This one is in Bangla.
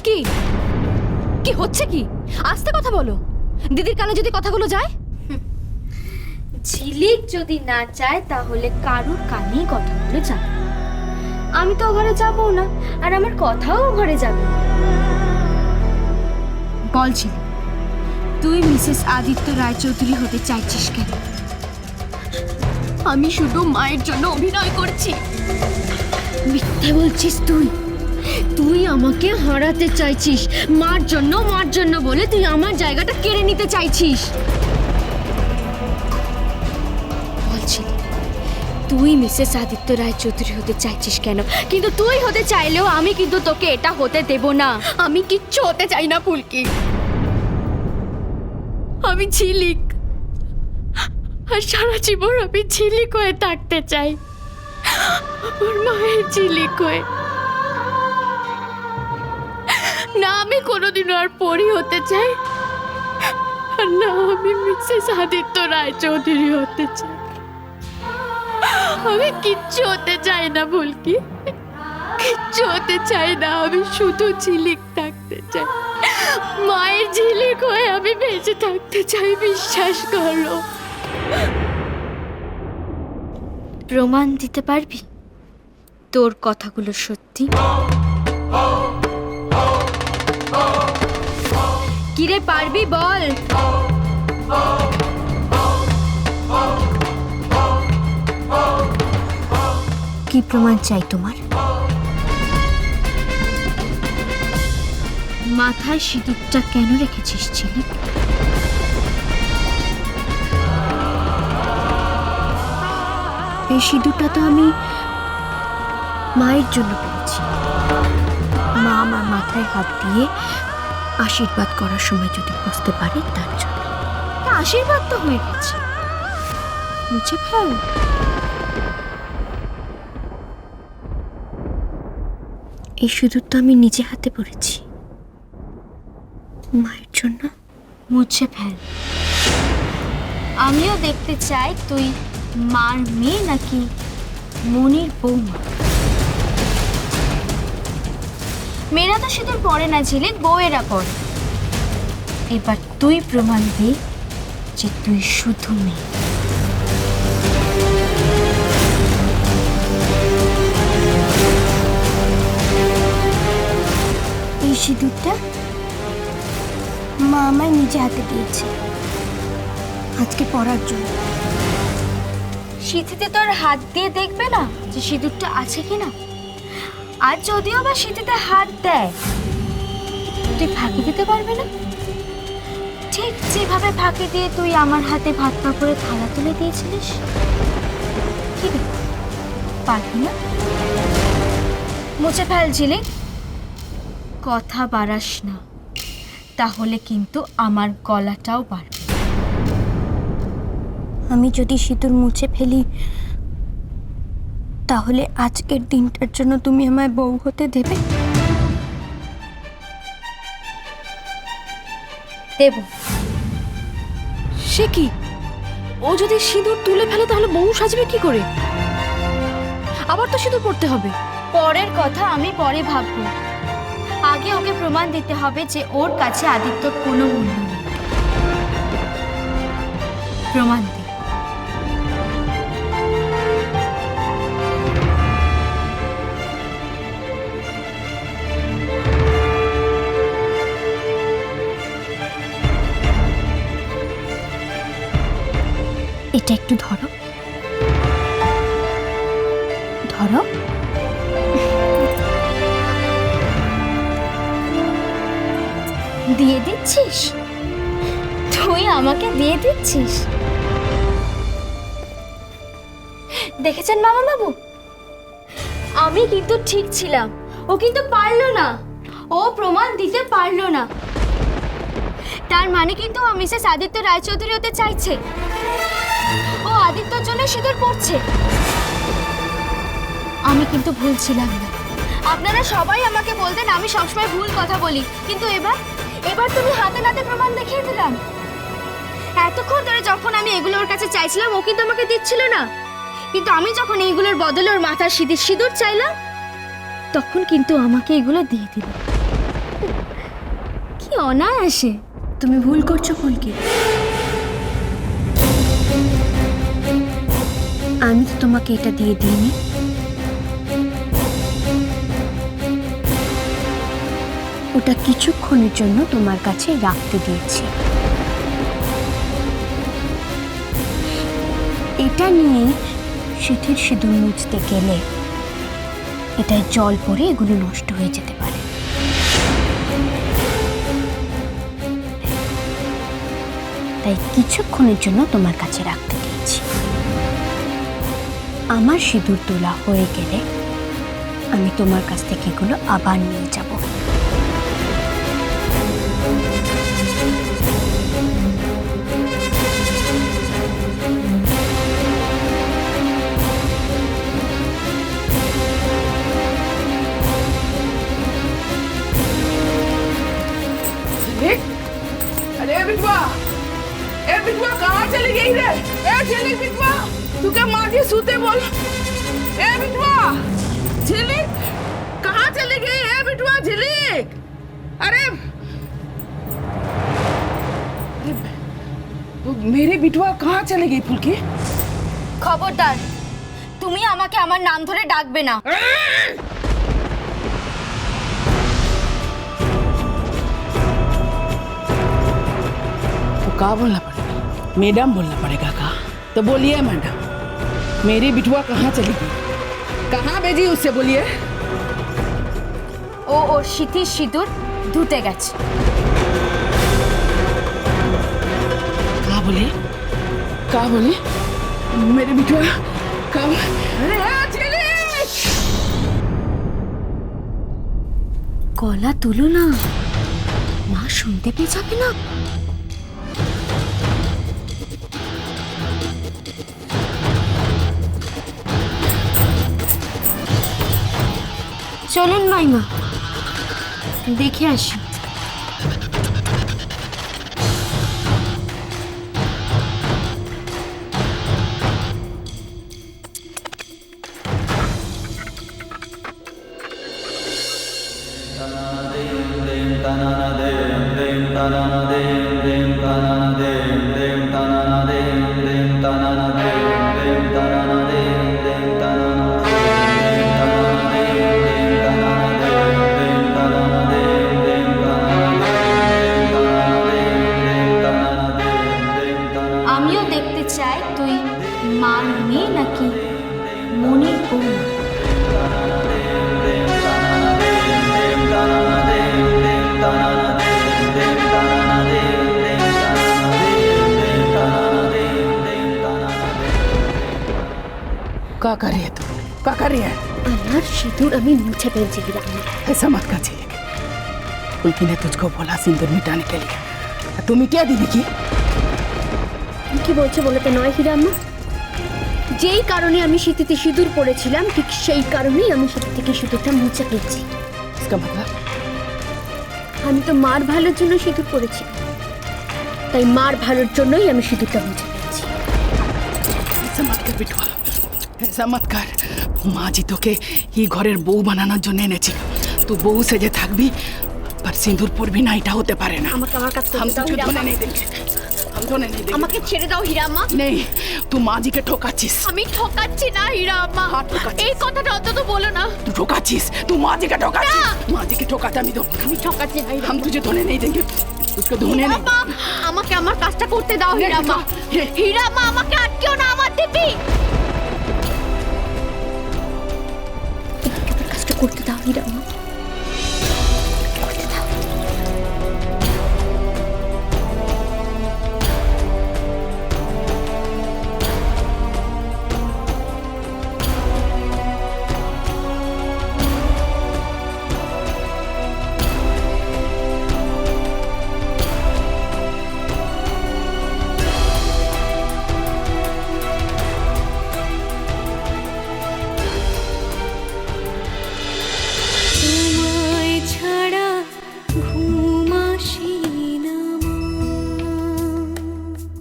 ফুলকি, কি হচ্ছে কি? আস্তে কথা বলো, দিদির কানে যদি কথাগুলো যায়। ঝিলিক যদি না চায় তাহলে কারুর কানেই কথাগুলো যাবে। আমি তো ঘরে যাবো না, আর আমার কথাও ঘরে যাবে না। বল ঝিলিক, তুই মিসেস আদিত্য রায়চৌধুরী হতে চাইছিস কেন? আমি শুধু মায়ের জন্য অভিনয় করছি। মিথ্যে বলছিস তুই? তুই আমাকে হারাতে চাইছিস মার জন্য বলে তুই আমার জায়গাটা কেড়ে নিতে চাইছিস। বলছিলি তুই মিসেস আদিত্য রায়চৌধুরী হতে চাইছিস কেন? কিন্তু তুই হতে চাইলেও আমি কিন্তু তোকে এটা হতে দেব না। আমি কিচ্ছু হতে চাই না ফুলকি। আমি ঝিলিক, আর সারা জীবন আমি ঝিলিক হয়ে থাকতে চাই, আমার মায়ের ঝিলিক হয়ে। না আমি কোনোদিনও আর পরি হতে চাই, আর না আমি মিসেস আদিত্য রায়চৌধুরী হতে চাই। আমি কিচ্ছু হতে চাই না ফুলকি, কিচ্ছু হতে চাই না। আমি শুধু ঝিলিক থাকতে চাই, মায়ের ঝিলিক হয়ে আমি বেঁচে থাকতে চাই, বিশ্বাস করো। প্রমাণ দিতে পারবি তোর কথাগুলো সত্যি? কিরে পারবি বল? কি প্রমাণ চাই তোমার? মাথায় সিঁদুরটা কেন রেখেছিস ঝিলিক? এই সিঁদুরটা তো আমি মায়ের জন্য পেয়েছি। মা আমার মাথায় হাত দিয়ে আশীর্বাদ করার সময় যদি বুঝতে পারে, তার জন্য। তা আশীর্বাদ তো হয়ে গেছে, মুছে ফেল। এই সিঁদুরটা আমি নিজে হাতে পরেছি মায়ের জন্য। মুছে ফেল। আমিও দেখতে চাই তুই মার মেয়ে নাকি মনির বৌমা। মেয়েরা তো সিঁদুর পরে না ঝিলিক, বউয়েরা পরে। এবার তুই প্রমাণ দে যে তুই শুধু মেয়ে। এই সিঁদুরটা মা আমায় নিজে হাতে দিয়েছে আজকে পরার জন্য। সিঁথিতে তোর হাত দিয়ে দেখবে না যে সিঁদুরটা আছে কিনা? আর যদিও বা সিঁথিতে হাত দেয়, তুই ফাঁকি দিতে পারবে না? ঠিক যেভাবে ফাঁকি দিয়ে তুই আমার হাতে ভাত কাপড়ে থালা তুলে দিয়েছিলিস, কি রে, পারবি না? মুছে ফেল ঝিলিক, কথা বাড়াস না, তাহলে কিন্তু আমার গলাটাও বাড়বে। আমি যদি সিঁদুর মুছে ফেলি, তাহলে আজকের দিনটার জন্য তুমি আমায় বউ হতে দেবে? দেব। সে কি? ও যদি সিঁদুর তুলে ফেলে তাহলে বউ সাজবে কি করে? আবার তো সিঁদুর পড়তে হবে। পরের কথা আমি পরে ভাববো, আগে ওকে প্রমাণ দিতে হবে যে ওর কাছে আদিত্যর কোনো মূল্য নেই। প্রমাণ দে। এটা একটু ধরো, ধরো। দিয়ে দিচ্ছিস? তুই আমাকে দিয়ে দিচ্ছিস? দেখেছেন মামা বাবু, আমি কিন্তু ঠিক ছিলাম, ও কিন্তু পারলো না, ও প্রমাণ দিতে পারলো না। তার মানে কিন্তু ও মিসেস আদিত্য রায়চৌধুরী হতে চাইছে, ও আদিত্যর জন্য সিঁদুর পড়ছে। আমি কিন্তু ভুল ছিলাম না। আপনারা সবাই আমাকে বলতেন আমি সবসময় ভুল কথা বলি, কিন্তু এবার তুমি হাতে নাতে প্রমাণ দেখিয়ে দিলাম। এতক্ষণ ধরে যখন আমি এগুলো ওর কাছে চাইছিলাম, ও কিন্তু আমাকে দিচ্ছিল না, কিন্তু আমি যখন এইগুলোর বদলে ওর মাথার সিঁদুর চাইলাম, তখন কিন্তু আমাকে এগুলো দিয়ে দিল। অনায়াসে। তুমি ভুল করছো ফুলকি। আমি তো তোমাকে এটা দিয়ে দিইনি। ওটা কিছুক্ষণের জন্য তোমার কাছে রাখতে দিয়েছি। এটা নিয়ে সিঁথির সিঁদুর মুছতে গেলে এটায় জল পড়ে এগুলো নষ্ট হয়ে যেতে পারে। তাই কিছুক্ষণের জন্য তোমার কাছে রাখতে দিয়েছি। আমার সিঁদুর তোলা হয়ে গেলে আমি তোমার কাছ থেকে এগুলো আবার নিয়ে যাব। अरे बिटवा, ए बिटवा कहाँ चली गई रे? ए झिलिक बिटवा, तू क्या माँ जी सूते बोल? ए बिटवा, झिलिक कहाँ चली गई? ए बिटवा झिलिक, अरे मेरी बिटवा कहाँ चली गई फुलकी? খবরদার, তুমি আমাকে আমার নাম ধরে ডাকবে না। तो का बोलना पड़ेगा? मैडम बोलना पड़ेगा का? तो बोलिए मैडम, मेरी बिटवा कहाँ चली गई? कहाँ भेजी उससे बोलिए? ও ওর সিঁথির সিঁদুর ধুতে গেছে। का बोले? का बोले? मेरी बिटवा कब? अरे झिलिक! গলা তুলো না, মা শুনতে পেয়ে যাবে না। চলুন মাইমা, দেখে আসি। আমিও দেখতে চাই তুই মার মেয়ে নাকি মনির বউ। का कर रही है तू? का कर रही है? আমার সিঁদুর আমি মুছে ফেলছি বিরামে। ऐसा मत कर झिलिक। फुल्की ने तुझको बोला सिंदूर मिटाने के लिए, तू मिटा दी की? কি বলছে বলতে নয় হিরাম্মা, যেই কারণে আমি সিঁথিতে সিঁদুর পরেছিলাম ঠিক সেই কারণেই আমি সিঁথি থেকে সিঁদুরটা মুছে ফেলছি। इसका मतलब আমি তো মার ভালোর জন্য সিঁদুর পরেছি, তাই মার ভালোর জন্যই আমি সিঁদুরটা মুছে ফেলছি। ऐसा मत कर बिटवा, ऐसा मत कर। মা জি তোকে এই ঘরের বউ বানানোর জন্য এনেছিল। তুই বউ সেজে থাকবি, पर सिंदूर পরবি না, এটা হতে পারে না। আমাকে আমার কাজ हम করতে দাও तुझे হিরাম্মা। धोने नहीं देंगे, हम धोने नहीं देंगे। আমাকে ছেড়ে দাও হিরাম্মা। नहीं, तू माँ जी के ठोकाचिस। আমি ঠকাচ্ছি না হীরা আম্মা, हाँ, ठोकाचिस। এই কথাটা অন্তত বলো না। तू ठोकाचिस, तू माँ जी का ठोकाचिस। माँ जी के ठोकाता আমি तो আমি ঠকাচ্ছি না हम तुझे धोने नहीं देंगे, उसको धोने नहीं। আম্মা, আমাকে আমার কাজটা করতে দাও হীরা আম্মা। ये- হীরা আম্মা, আমাকে আটকেও না আমার দিবি। কাজটা করতে দাও হিরাম্মা।